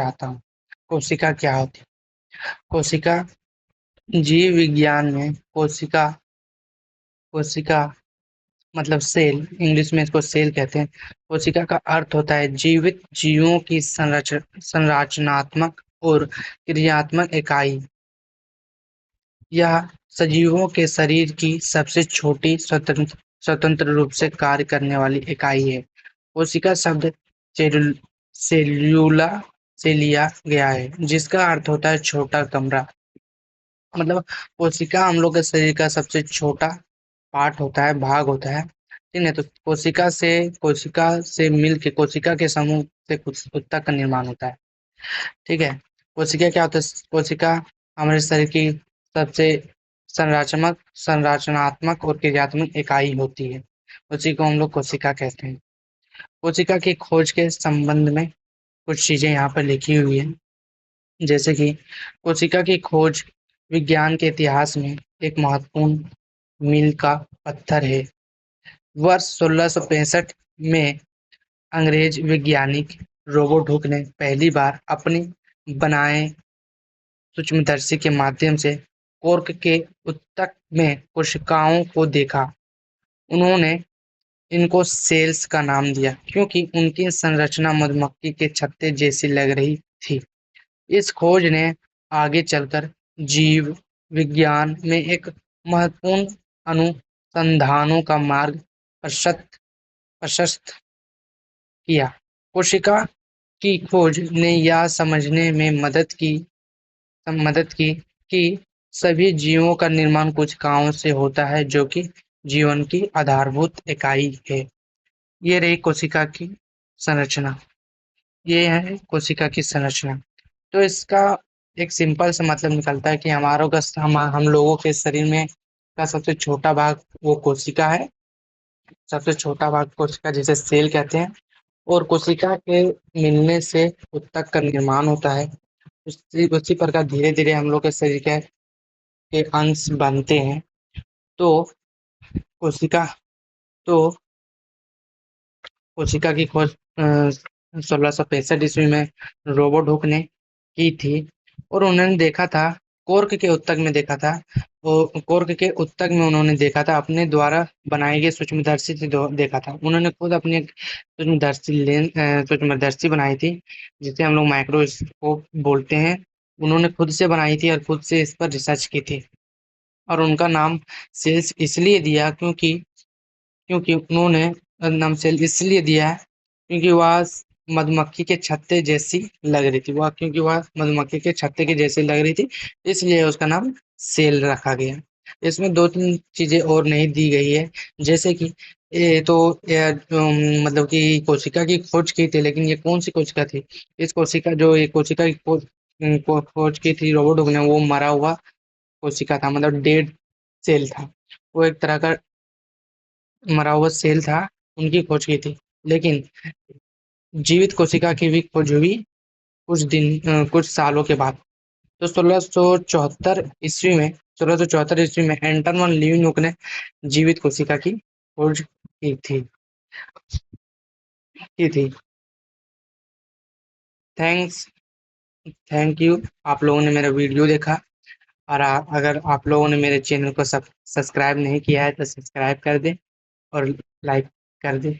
चाहता हूँ। कोशिका क्या होती है? कोशिका जीव विज्ञान में कोशिका कोशिका मतलब सेल, इंग्लिश में इसको सेल कहते हैं। कोशिका का अर्थ होता है जीवित जीवों की संरचनात्मक और क्रियात्मक इकाई। यह सजीवों के शरीर की सबसे छोटी स्वतंत्र रूप से कार्य करने वाली इकाई है। कोशिका शब्द सेलुल सेल्यूला से लिया गया है, जिसका अर्थ होता है छोटा कमरा। मतलब कोशिका हम लोग के शरीर का सबसे छोटा पार्ट होता है, भाग होता है। ठीक है, तो कोशिका से मिल के कोशिका के समूह से कुछ ऊतक का निर्माण होता है। ठीक है। कोशिका क्या होता है? कोशिका हमारे शरीर की सबसे संरचनात्मक और क्रियात्मक इकाई होती है। उसी को हम लोग कोशिका कहते हैं। कोशिका की खोज के संबंध में कुछ चीजें यहाँ पर लिखी हुई है, जैसे कि कोशिका की खोज विज्ञान के इतिहास में एक महत्वपूर्ण मील का पत्थर है। वर्ष 1665 में अंग्रेज वैज्ञानिक रॉबर्ट हुक ने पहली बार अपने बनाए सूक्ष्मदर्शी के माध्यम से कोर्क के ऊतक में कोशिकाओं को देखा। उन्होंने इनको सेल्स का नाम दिया क्योंकि उनकी संरचना मधुमक्खी के छत्ते जैसी लग रही थी। इस खोज ने आगे चलकर जीव विज्ञान में एक महत्वपूर्ण अनुसंधानों का मार्ग प्रशस्त प्रशस्त किया। कोशिका की खोज ने यह समझने में मदद की कि सभी जीवों का निर्माण कोशिकाओं से होता है, जो कि जीवन की आधारभूत इकाई है। ये रही कोशिका की संरचना। ये है कोशिका की संरचना। तो इसका एक सिंपल सा मतलब निकलता है कि हम लोगों के शरीर में का सबसे छोटा भाग वो कोशिका है। सबसे छोटा भाग कोशिका जिसे सेल कहते हैं। और कोशिका के मिलने से ऊतक का निर्माण होता है। उसी प्रकार धीरे धीरे हम लोग के शरीर के अंश बनते हैं। तो कोशिका तो कोशिका की खोज 1665 में रॉबर्ट हुक ने की थी। और उन्होंने देखा था, कोर्क के ऊतक में देखा था। वो कोर्क के ऊतक में उन्होंने देखा था, अपने द्वारा बनाई गई सूक्ष्मदर्शी से देखा था। उन्होंने खुद अपनी एक सूक्ष्मदर्शी बनाई थी, जिसे हम लोग माइक्रोस्कोप बोलते हैं। उन्होंने खुद से बनाई थी और खुद से इस पर रिसर्च की थी। और उनका नाम सेल्स इसलिए दिया क्योंकि क्योंकि उन्होंने नाम सेल इसलिए दिया है क्योंकि वह मधुमक्खी के छत्ते जैसी लग रही थी। वह मधुमक्खी के छत्ते की जैसी लग रही थी, इसलिए उसका नाम सेल रखा गया। इसमें दो तीन चीजें और नहीं दी गई है, जैसे कि मतलब कि कोशिका की खोज की थी, लेकिन ये कौन सी कोशिका थी? ये कोशिका की खोज की थी रॉबर्ट हुक ने, वो मरा हुआ कोशिका था, मतलब डेड सेल था। वो एक तरह का मरा हुआ सेल था, उनकी खोज की थी। लेकिन जीवित कोशिका की भी खोज हुई कुछ सालों के बाद। तो 1674 ईस्वी में एंटन वन लीeuwenhoek ने जीवित कोशिका की खोज की थी। थैंक्स थैंक यू, आप लोगों ने मेरा वीडियो देखा। और अगर आप लोगों ने मेरे चैनल को सब्सक्राइब नहीं किया है तो सब्सक्राइब कर दें और लाइक कर दें।